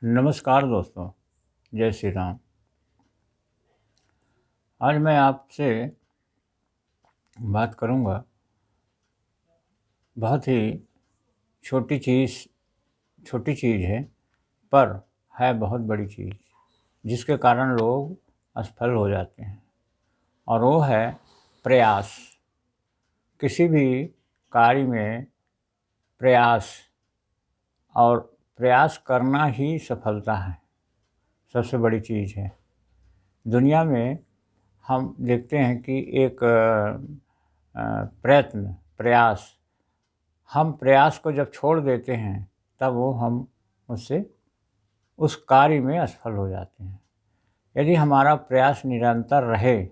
नमस्कार दोस्तों, जय श्री राम। आज मैं आपसे बात करूंगा बहुत ही छोटी चीज़ है, पर है बहुत बड़ी चीज़, जिसके कारण लोग असफल हो जाते हैं। और वो है प्रयास। किसी भी कार्य में प्रयास और प्रयास करना ही सफलता है, सबसे बड़ी चीज़ है। दुनिया में हम देखते हैं कि एक प्रयास, हम प्रयास को जब छोड़ देते हैं तब वो हम उससे उस कार्य में असफल हो जाते हैं। यदि हमारा प्रयास निरंतर रहे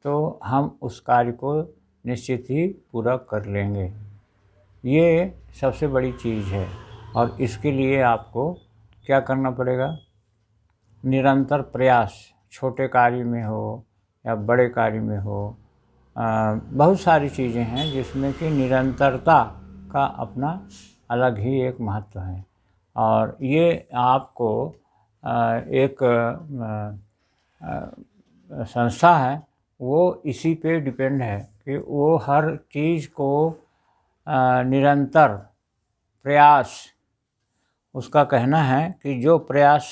तो हम उस कार्य को निश्चित ही पूरा कर लेंगे। ये सबसे बड़ी चीज़ है और इसके लिए आपको क्या करना पड़ेगा? निरंतर प्रयास, छोटे कार्य में हो या बड़े कार्य में हो। बहुत सारी चीज़ें हैं जिसमें कि निरंतरता का अपना अलग ही एक महत्व है। और ये आपको एक संस्था है, वो इसी पे डिपेंड है कि वो हर चीज़ को निरंतर प्रयास, उसका कहना है कि जो प्रयास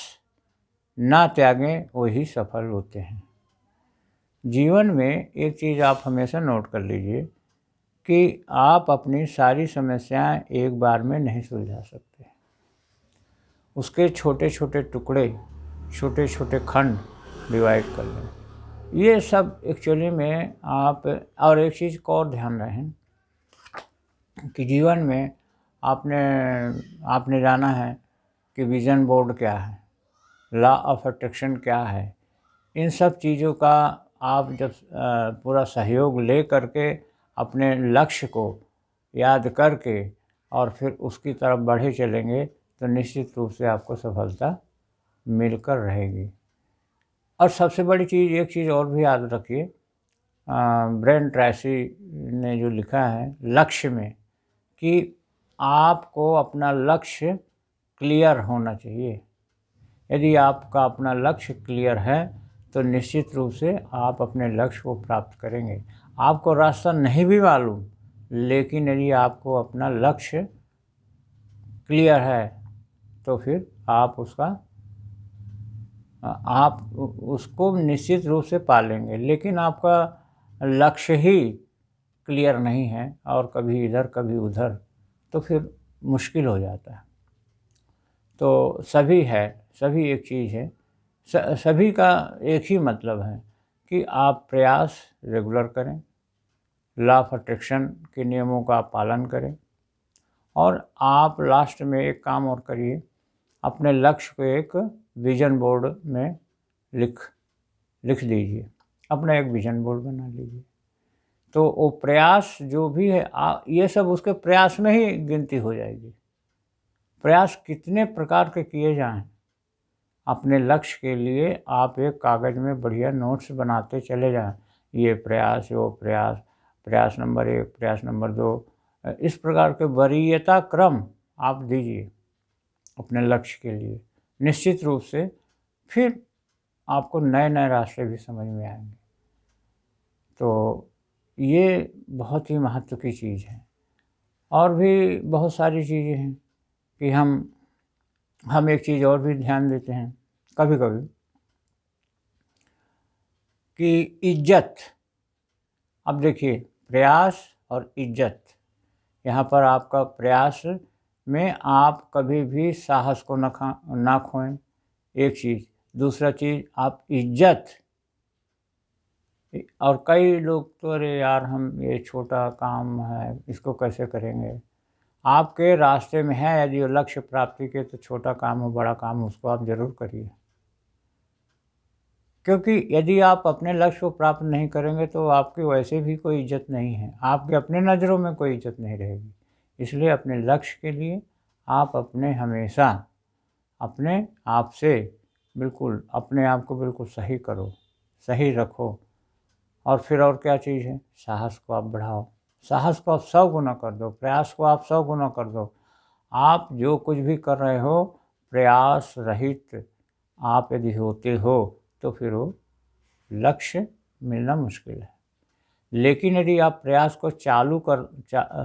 ना त्यागें वही सफल होते हैं। जीवन में एक चीज़ आप हमेशा नोट कर लीजिए कि आप अपनी सारी समस्याएं एक बार में नहीं सुलझा सकते। उसके छोटे छोटे टुकड़े, छोटे छोटे खंड डिवाइड कर लें। ये सब एक्चुअली में आप, और एक चीज़ को और ध्यान रखें कि जीवन में आपने आपने जाना है कि विज़न बोर्ड क्या है, लॉ ऑफ अट्रैक्शन क्या है। इन सब चीज़ों का आप जब पूरा सहयोग ले करके अपने लक्ष्य को याद करके और फिर उसकी तरफ बढ़े चलेंगे तो निश्चित रूप से आपको सफलता मिलकर रहेगी। और सबसे बड़ी चीज़, एक चीज़ और भी याद रखिए, ब्रेन ट्रेसी ने जो लिखा है लक्ष्य में, कि आपको अपना लक्ष्य क्लियर होना चाहिए। यदि आपका अपना लक्ष्य क्लियर है तो निश्चित रूप से आप अपने लक्ष्य को प्राप्त करेंगे। आपको रास्ता नहीं भी मालूम, लेकिन यदि आपको अपना लक्ष्य क्लियर है तो फिर आप उसको निश्चित रूप से पालेंगे। लेकिन आपका लक्ष्य ही क्लियर नहीं है और कभी इधर कभी उधर, तो फिर मुश्किल हो जाता है। तो सभी एक चीज़ है, सभी का एक ही मतलब है कि आप प्रयास रेगुलर करें, लॉ ऑफ अट्रैक्शन के नियमों का पालन करें, और आप लास्ट में एक काम और करिए, अपने लक्ष्य को एक विजन बोर्ड में लिख दीजिए। अपना एक विजन बोर्ड बना लीजिए। तो वो प्रयास जो भी है, ये सब उसके प्रयास में ही गिनती हो जाएगी। प्रयास कितने प्रकार के किए जाएं, अपने लक्ष्य के लिए आप एक कागज़ में बढ़िया नोट्स बनाते चले जाएं। ये प्रयास, वो प्रयास, प्रयास नंबर 1, प्रयास नंबर 2, इस प्रकार के वरीयता क्रम आप दीजिए अपने लक्ष्य के लिए। निश्चित रूप से फिर आपको नए नए रास्ते भी समझ में आएंगे। तो ये बहुत ही महत्व की चीज़ है। और भी बहुत सारी चीज़ें हैं कि हम एक चीज़ और भी ध्यान देते हैं कभी कभी, कि इज्जत। अब देखिए, प्रयास और इज्जत, यहाँ पर आपका प्रयास में आप कभी भी साहस को ना खोएं, एक चीज़। दूसरा चीज़, आप इज्जत, और कई लोग तो अरे यार हम ये छोटा काम है इसको कैसे करेंगे। आपके रास्ते में है यदि लक्ष्य प्राप्ति के, तो छोटा काम हो बड़ा काम हो उसको आप ज़रूर करिए। क्योंकि यदि आप अपने लक्ष्य को प्राप्त नहीं करेंगे तो आपकी वैसे भी कोई इज्जत नहीं है, आपके अपने नज़रों में कोई इज्जत नहीं रहेगी। इसलिए अपने लक्ष्य के लिए आप हमेशा अपने आप से बिल्कुल, अपने आप को बिल्कुल सही करो, सही रखो। और फिर और क्या चीज़ है, साहस को आप बढ़ाओ, साहस को आप 100 गुना कर दो, प्रयास को आप 100 गुना कर दो। आप जो कुछ भी कर रहे हो, प्रयास रहित आप यदि होते हो तो फिर वो लक्ष्य मिलना मुश्किल है। लेकिन यदि आप प्रयास को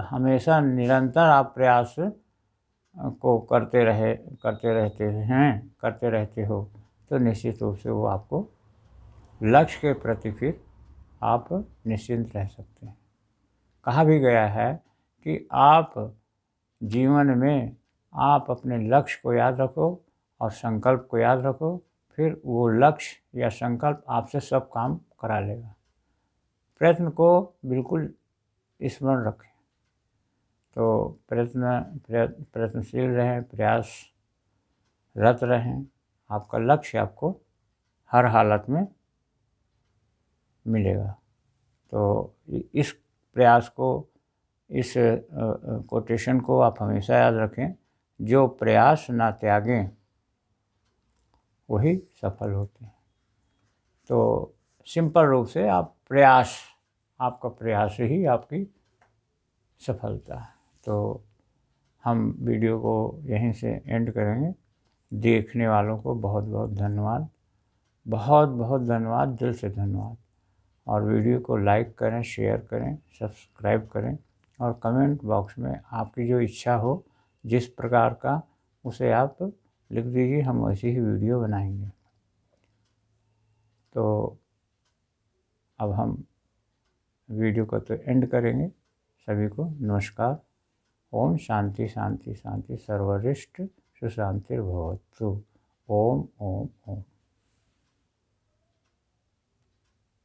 हमेशा निरंतर आप प्रयास को करते रहते हो तो निश्चित रूप से वो आपको लक्ष्य के प्रति फिर आप निश्चिंत रह सकते हैं। कहा भी गया है कि आप जीवन में आप अपने लक्ष्य को याद रखो और संकल्प को याद रखो, फिर वो लक्ष्य या संकल्प आपसे सब काम करा लेगा। प्रयत्न को बिल्कुल स्मरण रखें। तो प्रयत्नशील रहें, प्रयासरत रहें। आपका लक्ष्य आपको हर हालत में मिलेगा। तो इस प्रयास को, इस कोटेशन को आप हमेशा याद रखें, जो प्रयास ना त्यागें वही सफल होते हैं। तो सिंपल रूप से आपका प्रयास ही आपकी सफलता है। तो हम वीडियो को यहीं से एंड करेंगे। देखने वालों को बहुत बहुत धन्यवाद, बहुत बहुत धन्यवाद, दिल से धन्यवाद। और वीडियो को लाइक करें, शेयर करें, सब्सक्राइब करें और कमेंट बॉक्स में आपकी जो इच्छा हो जिस प्रकार का, उसे आप लिख दीजिए, हम वैसी ही वीडियो बनाएंगे। तो अब हम वीडियो को तो एंड करेंगे। सभी को नमस्कार। ओम शांति शांति शांति सर्वरिष्ट सुशांतिर्भवतु। ओम ओम ओम।